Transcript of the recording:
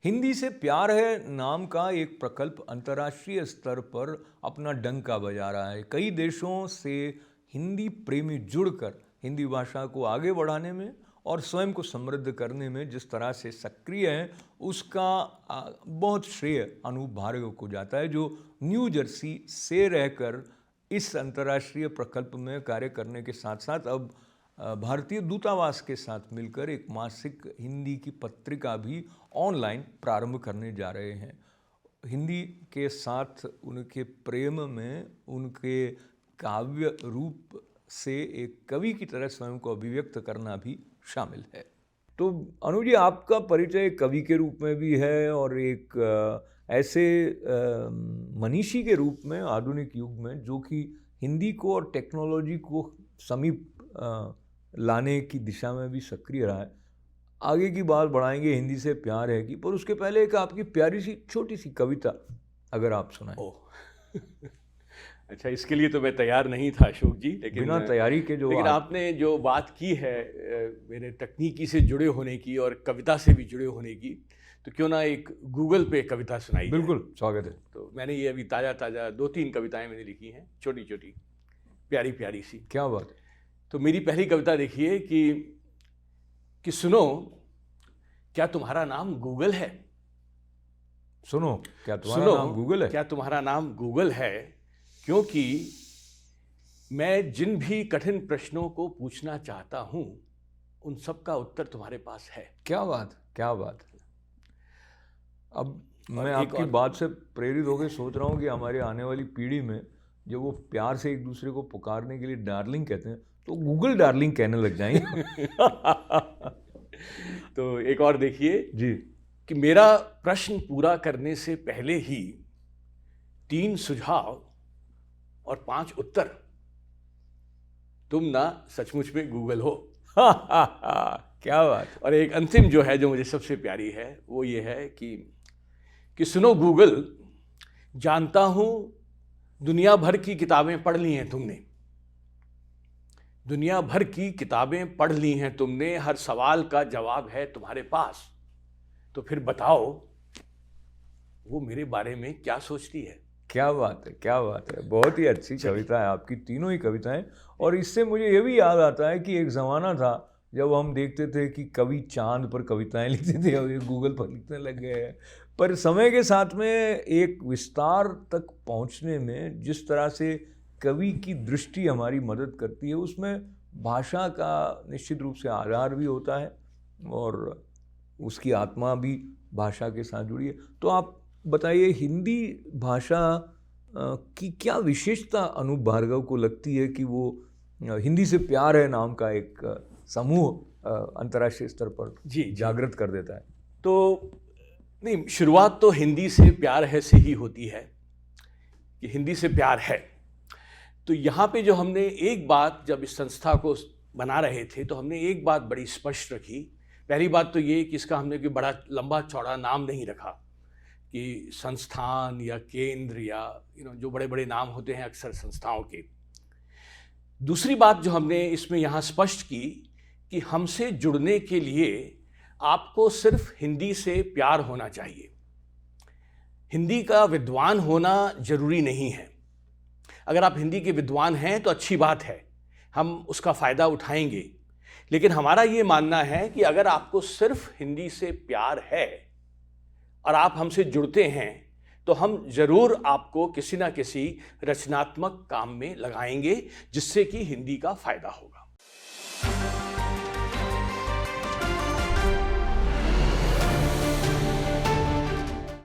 हिंदी से प्यार है नाम का एक प्रकल्प अंतर्राष्ट्रीय स्तर पर अपना डंका बजा रहा है। कई देशों से हिंदी प्रेमी जुड़कर हिंदी भाषा को आगे बढ़ाने में और स्वयं को समृद्ध करने में जिस तरह से सक्रिय हैं, उसका बहुत श्रेय अनूप भार्गव को जाता है, जो न्यू जर्सी से रहकर इस अंतर्राष्ट्रीय प्रकल्प में कार्य करने के साथ साथ अब भारतीय दूतावास के साथ मिलकर एक मासिक हिंदी की पत्रिका भी ऑनलाइन प्रारंभ करने जा रहे हैं। हिंदी के साथ उनके प्रेम में उनके काव्य रूप से एक कवि की तरह स्वयं को अभिव्यक्त करना भी शामिल है। तो अनु जी, आपका परिचय कवि के रूप में भी है और एक ऐसे मनीषी के रूप में आधुनिक युग में जो कि हिंदी को और टेक्नोलॉजी को समीप लाने की दिशा में भी सक्रिय रहा है। आगे की बात बढ़ाएंगे हिंदी से प्यार है की, पर उसके पहले एक आपकी प्यारी सी छोटी सी कविता अगर आप सुनाएं। अच्छा, इसके लिए तो मैं तैयार नहीं था अशोक जी, लेकिन बिना तैयारी के लेकिन आपने जो बात की है मेरे तकनीकी से जुड़े होने की और कविता से भी जुड़े होने की, तो क्यों ना एक गूगल पे कविता सुनाई। बिल्कुल, स्वागत है। तो मैंने ये अभी ताज़ा 2-3 कविताएं मैंने लिखी हैं, छोटी छोटी प्यारी प्यारी सी। क्या बात है। तो मेरी पहली कविता देखिए कि सुनो, क्या तुम्हारा नाम गूगल है? सुनो, क्या तुम्हारा नाम गूगल है? क्या तुम्हारा नाम गूगल है? क्योंकि मैं जिन भी कठिन प्रश्नों को पूछना चाहता हूं, उन सब का उत्तर तुम्हारे पास है। क्या बात, क्या बात। अब मैं आपकी बात से प्रेरित होकर सोच रहा हूं कि हमारे आने वाली पीढ़ी में जब वो प्यार से एक दूसरे को पुकारने के लिए डार्लिंग कहते हैं, तो गूगल डार्लिंग कहने लग जाएंगे। तो एक और देखिए जी, कि मेरा प्रश्न पूरा करने से पहले ही 3 सुझाव और 5 उत्तर, तुम ना सचमुच में गूगल हो। क्या बात। और एक अंतिम जो है, जो मुझे सबसे प्यारी है, वो ये है कि सुनो गूगल, जानता हूं दुनिया भर की किताबें पढ़ ली हैं तुमने, दुनिया भर की किताबें पढ़ ली हैं तुमने, हर सवाल का जवाब है तुम्हारे पास, तो फिर बताओ वो मेरे बारे में क्या सोचती है। क्या बात है, क्या बात है। बहुत ही अच्छी कविता है आपकी, तीनों ही कविताएं। और इससे मुझे ये भी याद आता है कि एक ज़माना था जब हम देखते थे कि कवि चांद पर कविताएं लिखते थे, और ये गूगल पर लिखने लग गए हैं। पर समय के साथ में एक विस्तार तक पहुंचने में जिस तरह से कवि की दृष्टि हमारी मदद करती है, उसमें भाषा का निश्चित रूप से आधार भी होता है और उसकी आत्मा भी भाषा के साथ जुड़ी है। तो आप बताइए, हिंदी भाषा की क्या विशेषता अनूप भार्गव को लगती है कि वो हिंदी से प्यार है नाम का एक समूह अंतर्राष्ट्रीय स्तर पर जी जागृत कर देता है? तो नहीं, शुरुआत तो हिंदी से प्यार है से ही होती है कि हिंदी से प्यार है। तो यहाँ पे जो हमने एक बात, जब इस संस्था को बना रहे थे, तो हमने एक बात बड़ी स्पष्ट रखी। पहली बात तो ये कि इसका हमने कोई बड़ा लंबा चौड़ा नाम नहीं रखा कि संस्थान या केंद्र या जो बड़े बड़े नाम होते हैं अक्सर संस्थाओं के। दूसरी बात जो हमने इसमें यहाँ स्पष्ट की कि हमसे जुड़ने के लिए आपको सिर्फ हिंदी से प्यार होना चाहिए, हिंदी का विद्वान होना जरूरी नहीं है। अगर आप हिंदी के विद्वान हैं तो अच्छी बात है, हम उसका फ़ायदा उठाएंगे। लेकिन हमारा ये मानना है कि अगर आपको सिर्फ हिंदी से प्यार है और आप हमसे जुड़ते हैं, तो हम ज़रूर आपको किसी ना किसी रचनात्मक काम में लगाएंगे, जिससे कि हिंदी का फ़ायदा होगा।